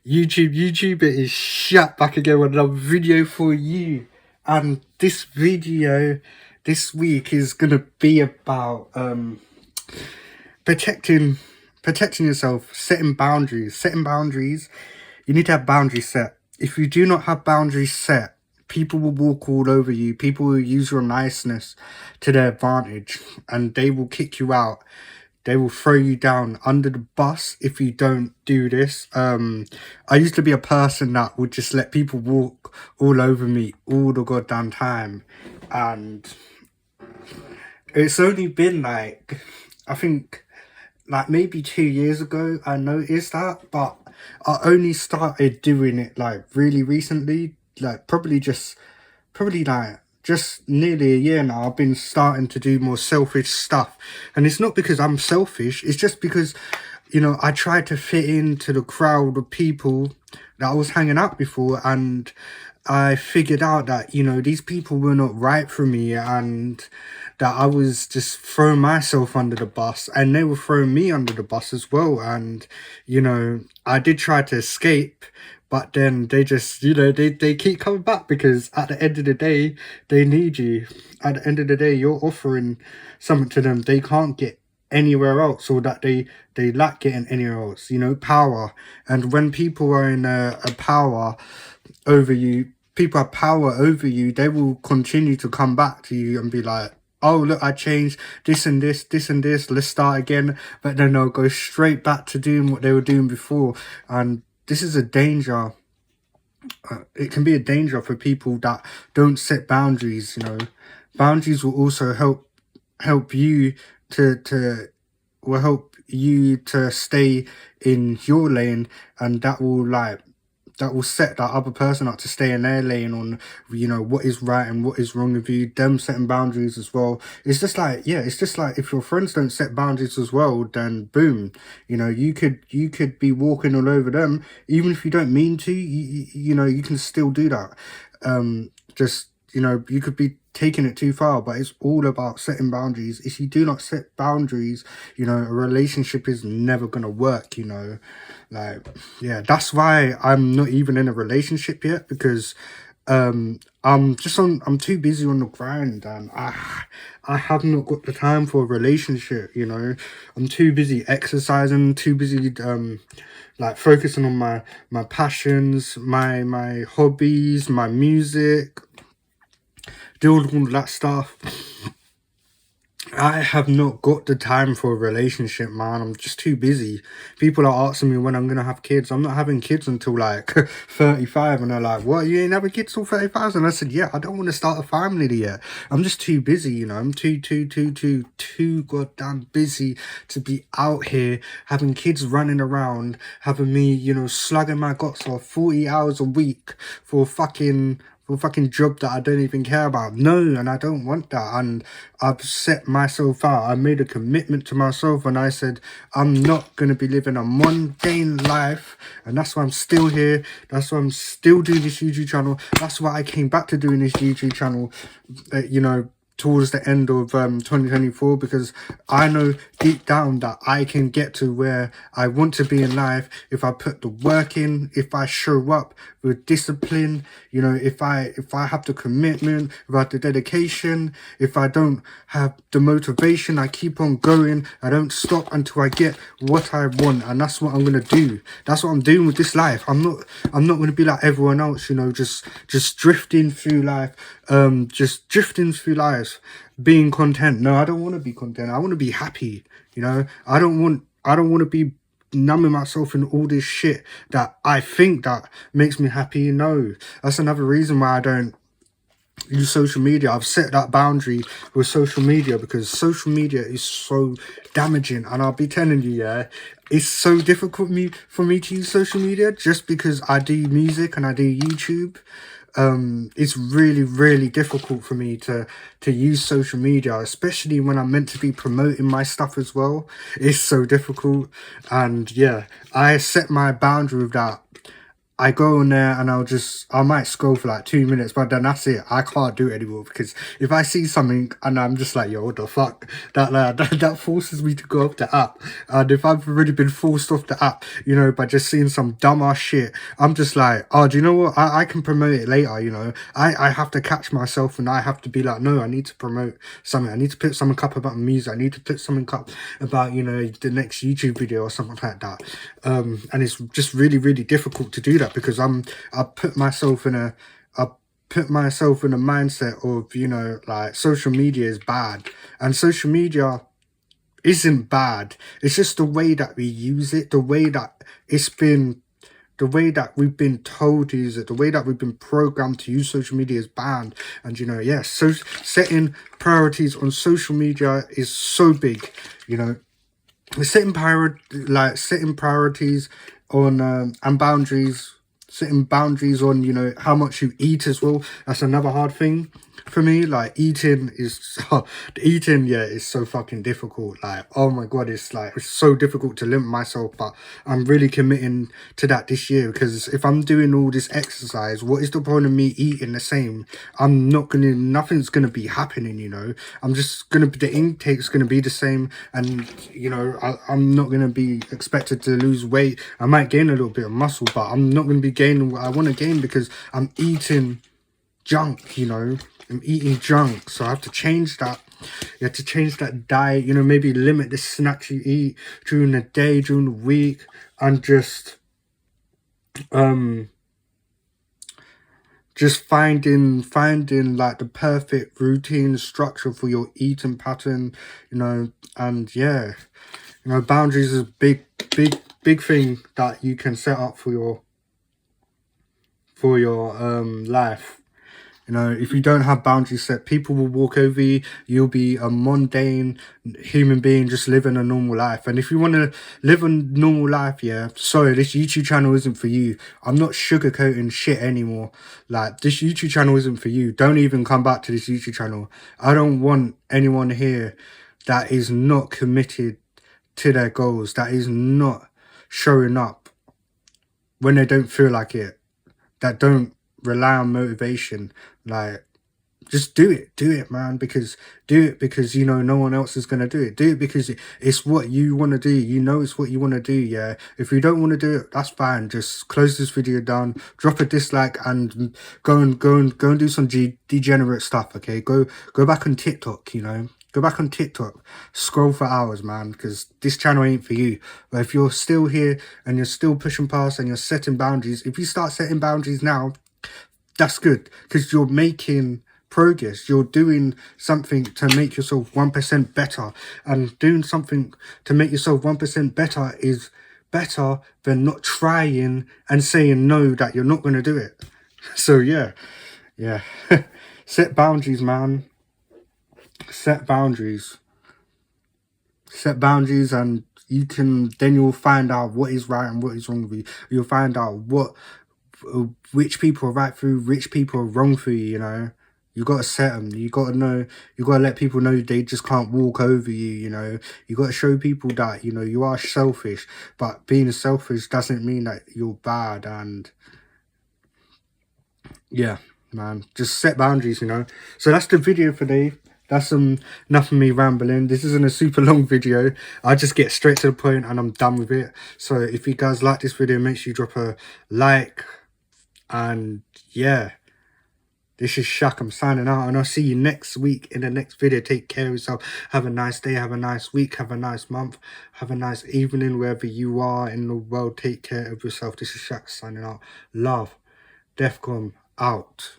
YouTube, it is shut back again with another video for you. And this video this week is gonna be about protecting yourself, setting boundaries. Setting boundaries. You need to have boundaries set. If you do not have boundaries set, people will walk all over you. People will use your niceness to their advantage, and they will kick you out. They will throw you down under the bus if you don't do this. I used to be a person that would just let people walk all over me all the goddamn time. And it's only been like, I think, like maybe 2 years ago I noticed that. But I only started doing it like really recently. Like probably like just nearly a year now. I've been starting to do more selfish stuff, and it's not because I'm selfish, it's just because, I tried to fit into the crowd of people that I was hanging out before, and I figured out that these people were not right for me, and that I was just throwing myself under the bus, and they were throwing me under the bus as well. And I did try to escape, but then they just, they keep coming back, because at the end of the day, they need you. At the end of the day, you're offering something to them they can't get anywhere else, or that they lack getting anywhere else. Power. And when people are in a power over you, people have power over you, they will continue to come back to you and be like, oh, look, I changed this and this, this and this, let's start again. But then they'll go straight back to doing what they were doing before. And this is a danger. It can be a danger for people that don't set boundaries. Boundaries will also help you to stay in your lane, and that will set that other person up to stay in their lane on what is right and what is wrong with you. Them setting boundaries as well. It's just like, if your friends don't set boundaries as well, then boom, you could be walking all over them, even if you don't mean to. You can still do that. You could be taking it too far, but it's all about setting boundaries. If you do not set boundaries, a relationship is never gonna work. That's why I'm not even in a relationship yet, because I'm too busy on the grind, and I have not got the time for a relationship. I'm too busy exercising, too busy focusing on my passions, my hobbies, my music, doing all that stuff. I have not got the time for a relationship, man. I'm just too busy. People are asking me when I'm gonna have kids. I'm not having kids until like 35, and they're like, "What? You ain't having kids till 35?" And I said, "Yeah, I don't want to start a family yet. I'm just too busy. I'm too goddamn busy to be out here having kids running around, having me, slugging my guts off 40 hours a week for a fucking job that I don't even care about. No, and I don't want that. And I've set myself out. I made a commitment to myself, and I said I'm not going to be living a mundane life. And that's why I'm still here. That's why I'm still doing this YouTube channel. That's why I came back to doing this YouTube channel, towards the end of 2024, because I know deep down that I can get to where I want to be in life if I put the work in, if I show up with discipline, if I have the commitment, if I have the dedication, if I don't have the motivation, I keep on going, I don't stop until I get what I want. And that's what I'm gonna do. That's what I'm doing with this life. I'm not gonna be like everyone else, just drifting through life, being content. No, I don't want to be content. I want to be happy. I don't want to be numbing myself in all this shit that I think that makes me happy. No, that's another reason why I don't use social media. I've set that boundary with social media, because social media is so damaging. And I'll be telling you, yeah, it's so difficult for me to use social media, just because I do music and I do YouTube. It's really, really difficult for me to use social media, especially when I'm meant to be promoting my stuff as well. It's so difficult. And yeah, I set my boundary with that. I go on there and I might scroll for like 2 minutes, but then that's it. I can't do it anymore, because if I see something and I'm just like, yo, what the fuck, that forces me to go off the app. And if I've already been forced off the app, you know, by just seeing some dumbass shit, I'm just like, oh, do you know what? I can promote it later, you know. I have to catch myself, and I have to be like, no, I need to promote something. I need to put something up about music. I need to put something up about, you know, the next YouTube video or something like that. And it's just really, really difficult to do that, because I put myself in a mindset of, you know, like, social media is bad, and social media isn't bad. It's just the way that we use it, the way that we've been told to use it, the way that we've been programmed to use social media is banned. And, you know, yes, so setting priorities on social media is so big, you know. Setting priorities on and boundaries, setting boundaries on, you know, how much you eat as well. That's another hard thing for me. Like, eating is is so fucking difficult. Like, oh my god, it's so difficult to limit myself, but I'm really committing to that this year, because if I'm doing all this exercise, what is the point of me eating the same? Nothing's gonna be happening, you know. The intake's gonna be the same, and, you know, I'm not gonna be expected to lose weight. I might gain a little bit of muscle, but I'm not gonna be gaining what I want to gain, because I'm eating junk, you know. I'm eating junk, so I have to change that. You have to change that diet, you know, maybe limit the snacks you eat during the day, during the week, and just finding like the perfect routine structure for your eating pattern, you know. And yeah, you know, boundaries is a big thing that you can set up for your life. You know, if you don't have boundaries set, people will walk over you. You'll be a mundane human being just living a normal life. And if you want to live a normal life, yeah, sorry, this YouTube channel isn't for you. I'm not sugarcoating shit anymore. Like, this YouTube channel isn't for you. Don't even come back to this YouTube channel. I don't want anyone here that is not committed to their goals, that is not showing up when they don't feel like it, that don't rely on motivation. Like, just do it, man, because you know no one else is gonna do it because it's what you want to do, you know. It's what you want to do. Yeah, if you don't want to do it, that's fine. Just close this video down, drop a dislike, and go and do some degenerate stuff. Okay, go back on TikTok, you know. Go back on TikTok, scroll for hours, man, because this channel ain't for you. But if you're still here and you're still pushing past and you're setting boundaries, if you start setting boundaries now, that's good, because you're making progress. You're doing something to make yourself 1% better, and doing something to make yourself 1% better is better than not trying and saying no, that you're not going to do it. So yeah set boundaries, man. Set boundaries, and then you'll find out what is right and what is wrong with you. You'll find out which people are right for you, which people are wrong for you, you know. You got to set them. You got to know. You got to let people know they just can't walk over you, you know. You got to show people that, you know, you are selfish, but being selfish doesn't mean that you're bad. And yeah, man, just set boundaries, you know. So that's the video for today. That's enough of me rambling. This isn't a super long video. I just get straight to the point and I'm done with it. So if you guys like this video, make sure you drop a like. And yeah, this is Shaq. I'm signing out, and I'll see you next week in the next video. Take care of yourself. Have a nice day. Have a nice week. Have a nice month. Have a nice evening wherever you are in the world. Take care of yourself. This is Shaq signing out. Love. Defcon out.